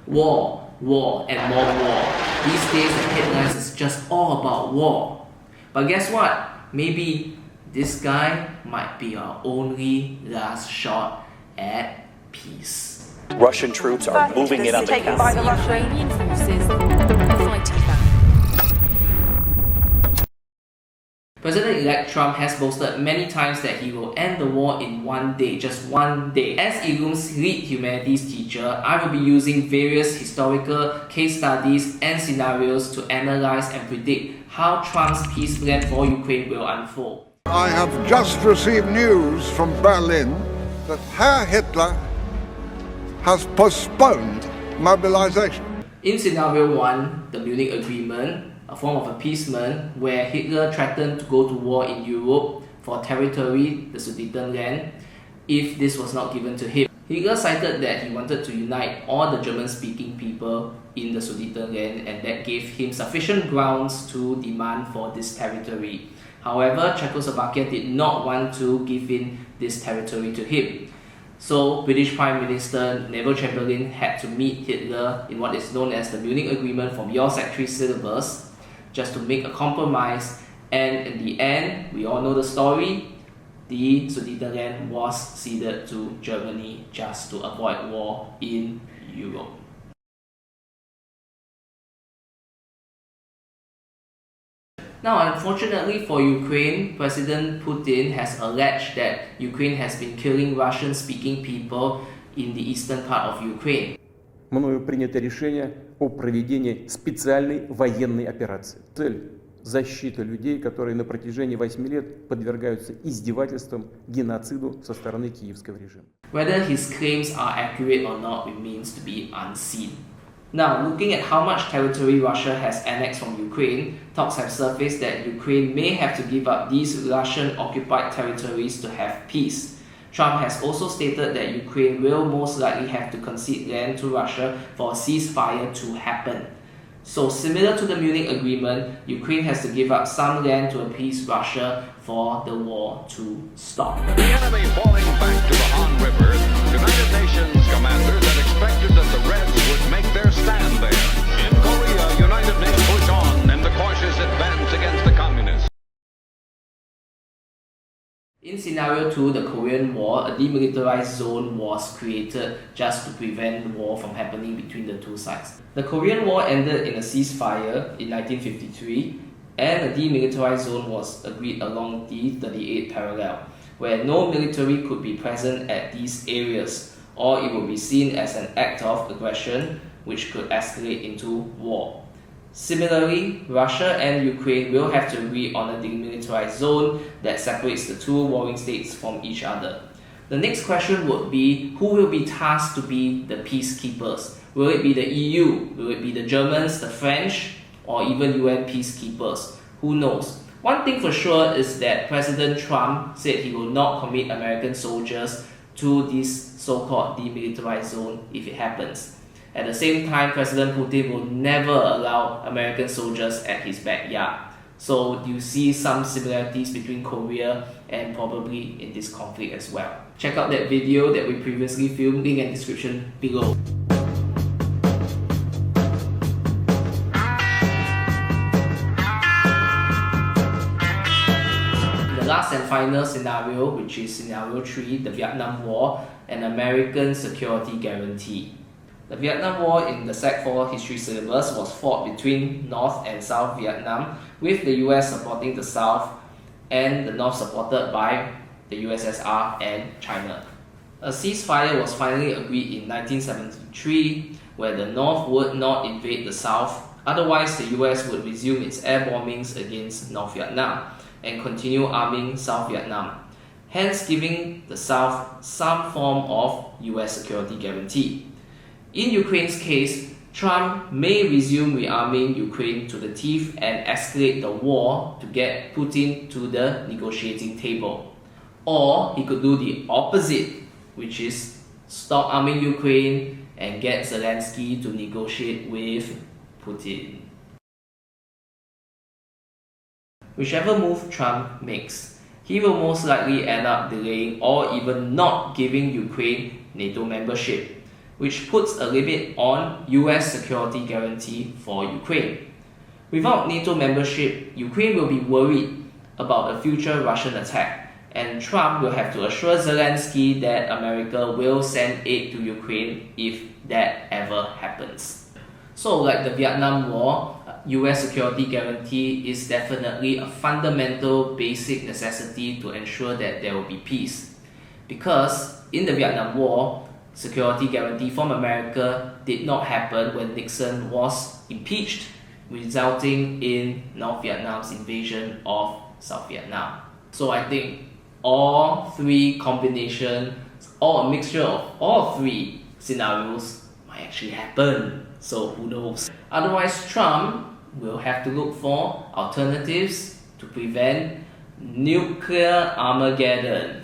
War, war, and more war. These days the headlines is just all about war. But guess what? Maybe this guy might be our only last shot at peace. Russian troops are moving in on the taken by the Ukrainian forces fighting back. President-elect Trump has boasted many times that he will end the war in one day, just one day. As Illum's lead humanities teacher, I will be using various historical case studies and scenarios to analyze and predict how Trump's peace plan for Ukraine will unfold. I have just received news from Berlin that Herr Hitler has postponed mobilization. In scenario 1, the Munich Agreement, a form of appeasement where Hitler threatened to go to war in Europe for territory, the Sudetenland, if this was not given to him. Hitler cited that he wanted to unite all the German-speaking people in the Sudetenland, and that gave him sufficient grounds to demand for this territory. However, Czechoslovakia did not want to give in this territory to him. So, British Prime Minister Neville Chamberlain had to meet Hitler in what is known as the Munich Agreement from your G3 Syllabus, just to make a compromise, and in the end, we all know the story, the Sudetenland was ceded to Germany just to avoid war in Europe. Now, unfortunately for Ukraine, President Putin has alleged that Ukraine has been killing Russian-speaking people in the eastern part of Ukraine. Мною принято решение о проведении специальной военной операции. Цель – защита людей, которые на протяжении 8 лет подвергаются издевательствам, геноциду со стороны киевского режима. Whether his claims are accurate or not remains to be unseen. Now, looking at how much territory Russia has annexed from Ukraine, talks have surfaced that Ukraine may have to give up these Russian-occupied territories to have peace. Trump has also stated that Ukraine will most likely have to concede land to Russia for a ceasefire to happen. So, similar to the Munich Agreement, Ukraine has to give up some land to appease Russia for the war to stop. The enemy falling back to the Han River, United Nations commanders had expected that the Reds would make their stand there. In Korea, United Nations push on in the cautious advance against the communists. In scenario 2, the Korean War, a demilitarized zone was created just to prevent the war from happening between the two sides. The Korean War ended in a ceasefire in 1953, and a demilitarized zone was agreed along the 38th parallel, where no military could be present at these areas, or it would be seen as an act of aggression which could escalate into war. Similarly, Russia and Ukraine will have to agree on a demilitarized zone that separates the two warring states from each other. The next question would be, who will be tasked to be the peacekeepers? Will it be the EU? Will it be the Germans, the French, or even UN peacekeepers? Who knows? One thing for sure is that President Trump said he will not commit American soldiers to this so-called demilitarized zone if it happens. At the same time, President Putin will never allow American soldiers at his backyard. So you see some similarities between Korea and probably in this conflict as well. Check out that video that we previously filmed, link and description below. The last and final scenario, which is scenario 3, the Vietnam War, an American security guarantee. The Vietnam War in the G3 History Syllabus was fought between North and South Vietnam, with the US supporting the South and the North supported by the USSR and China. A ceasefire was finally agreed in 1973, where the North would not invade the South, otherwise the US would resume its air bombings against North Vietnam and continue arming South Vietnam, hence giving the South some form of US security guarantee. In Ukraine's case, Trump may resume rearming Ukraine to the teeth and escalate the war to get Putin to the negotiating table. Or he could do the opposite, which is stop arming Ukraine and get Zelensky to negotiate with Putin. Whichever move Trump makes, he will most likely end up delaying or even not giving Ukraine NATO membership. which puts a limit on US security guarantee for Ukraine. Without NATO membership, Ukraine will be worried about a future Russian attack, and Trump will have to assure Zelensky that America will send aid to Ukraine if that ever happens. So like the Vietnam War, US security guarantee is definitely a fundamental basic necessity to ensure that there will be peace. Because in the Vietnam War, security guarantee from America did not happen when Nixon was impeached, resulting in North Vietnam's invasion of South Vietnam. So I think all three combinations, or a mixture of all three scenarios might actually happen. So who knows? Otherwise, Trump will have to look for alternatives to prevent nuclear Armageddon.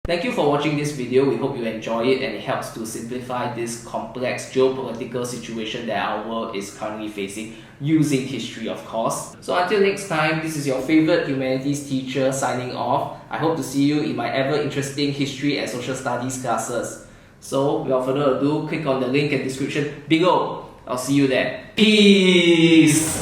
Thank you for watching this video. We hope you enjoy it and it helps to simplify this complex geopolitical situation that our world is currently facing, using history of course. So until next time, this is your favorite humanities teacher signing off. I hope to see you in my ever interesting history and social studies classes. So without further ado, click on the link in the description below. I'll see you there. Peace!